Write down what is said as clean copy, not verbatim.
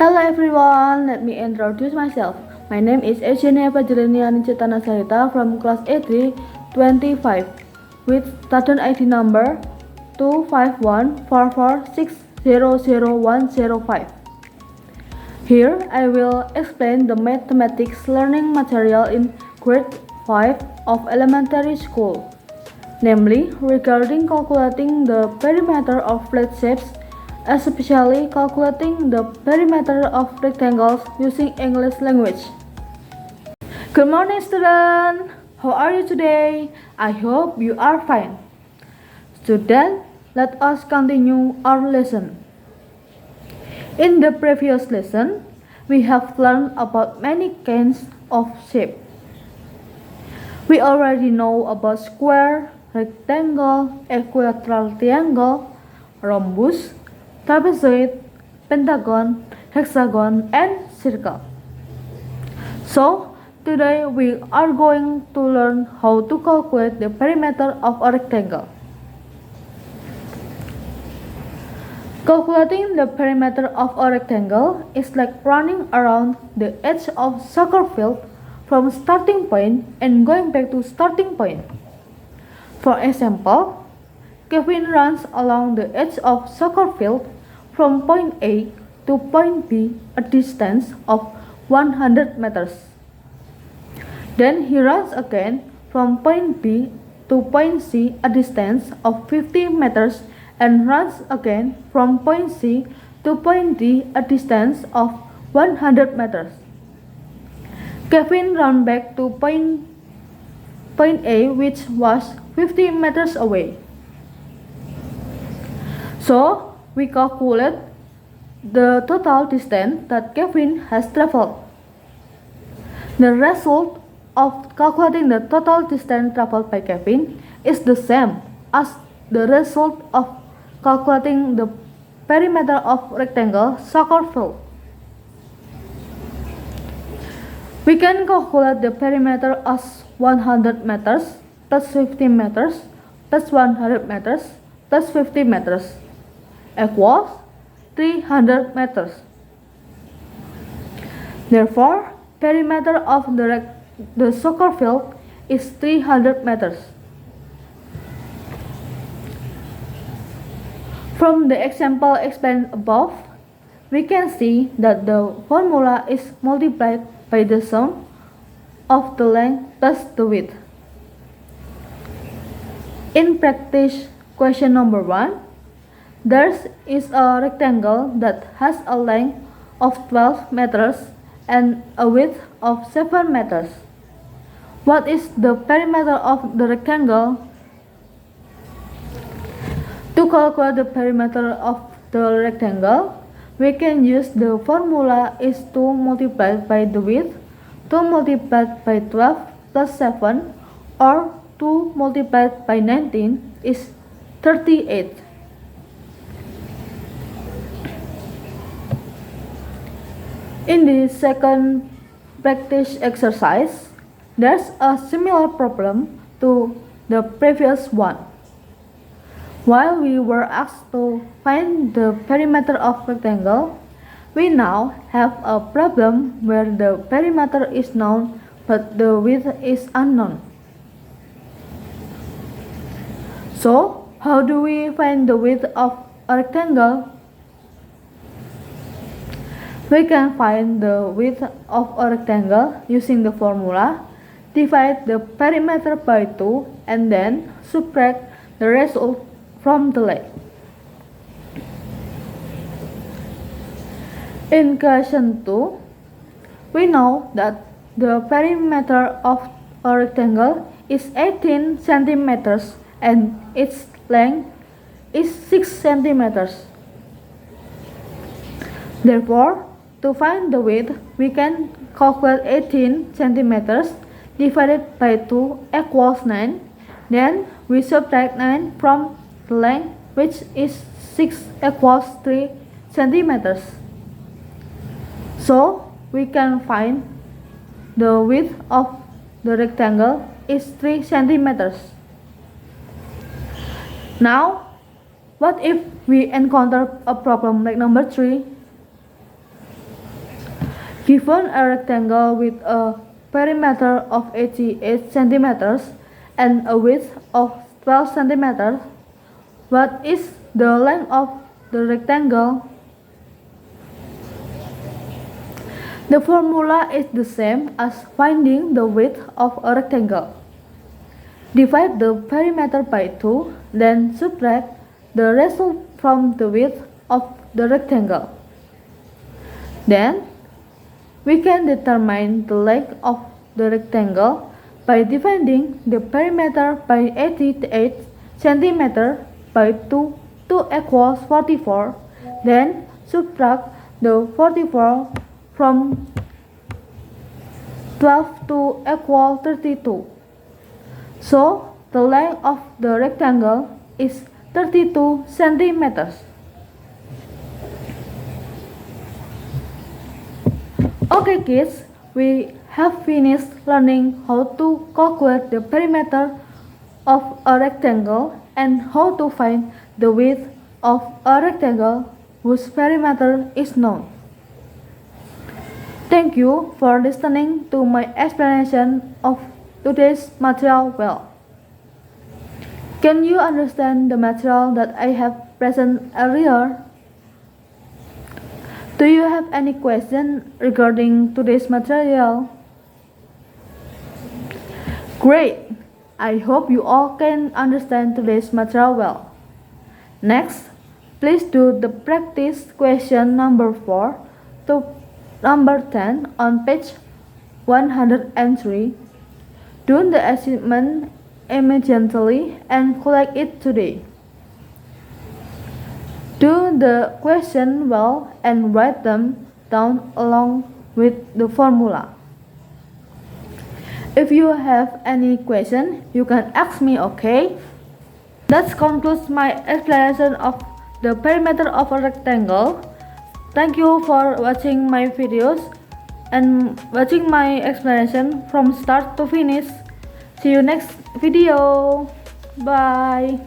Hello everyone, let me introduce myself. My name is Eugenia Fajriniani Cetana Sarita from class A325 with student ID number 25144600105. Here I will explain the mathematics learning material in grade 5 of elementary school, namely regarding calculating the perimeter of flat shapes, especially calculating the perimeter of rectangles using English language. Good morning, students. How are you today? I hope you are fine. Students, let us continue our lesson. In the previous lesson, we have learned about many kinds of shape. We already know about square, rectangle, equilateral triangle, rhombus, trapezoid, pentagon, hexagon, and circle. So, today we are going to learn how to calculate the perimeter of a rectangle. Calculating the perimeter of a rectangle is like running around the edge of soccer field from starting point and going back to starting point. For example, Kevin runs along the edge of soccer field from point A to point B, a distance of 100 meters. Then he runs again from point B to point C, a distance of 50 meters, and runs again from point C to point D, a distance of 100 meters. Kevin ran back to point A, which was 50 meters away. So, we calculate the total distance that Kevin has traveled. The result of calculating the total distance traveled by Kevin is the same as the result of calculating the perimeter of rectangle soccer field. We can calculate the perimeter as 100 meters plus 50 meters plus 100 meters plus 50 meters equals 300 meters. Therefore, perimeter of the soccer field is 300 meters. From the example explained above, we can see that the formula is multiplied by the sum of the length plus the width. In practice question number 1, there is a rectangle that has a length of 12 meters and a width of 7 meters. What is the perimeter of the rectangle? To calculate the perimeter of the rectangle, we can use the formula is 2 multiplied by the width, 2 multiplied by 12 plus 7, or 2 multiplied by 19 is 38. In the second practice exercise, there's a similar problem to the previous one. While we were asked to find the perimeter of rectangle, we now have a problem where the perimeter is known but the width is unknown. So, how do we find the width of a rectangle? We can find the width of a rectangle using the formula. Divide the perimeter by 2 and then subtract the result from the length. In question 2, we know that the perimeter of a rectangle is 18 centimeters and its length is 6 centimeters. Therefore, to find the width, we can calculate 18 centimeters divided by 2 equals 9. Then we subtract 9 from the length, which is 6 equals 3 centimeters. So, we can find the width of the rectangle is 3 centimeters. Now, what if we encounter a problem like number 3? Given a rectangle with a perimeter of 88 centimeters and a width of 12 centimeters, what is the length of the rectangle? The formula is the same as finding the width of a rectangle. Divide the perimeter by 2, then subtract the result from the width of the rectangle. Then, we can determine the length of the rectangle by dividing the perimeter by 88 cm by 2 to equals 44, then subtract the 44 from 12 to equal 32. So, the length of the rectangle is 32 centimeters. Okay kids, we have finished learning how to calculate the perimeter of a rectangle and how to find the width of a rectangle whose perimeter is known. Thank you for listening to my explanation of today's material well. Can you understand the material that I have present earlier? Do you have any question regarding today's material? Great! I hope you all can understand today's material well. Next, please do the practice question number 4 to number 10 on page 103. Do the assignment immediately and collect it today. Do the question well and write them down along with the formula. If you have any question, you can ask me, okay? That concludes my explanation of the perimeter of a rectangle. Thank you for watching my videos and watching my explanation from start to finish. See you next video. Bye.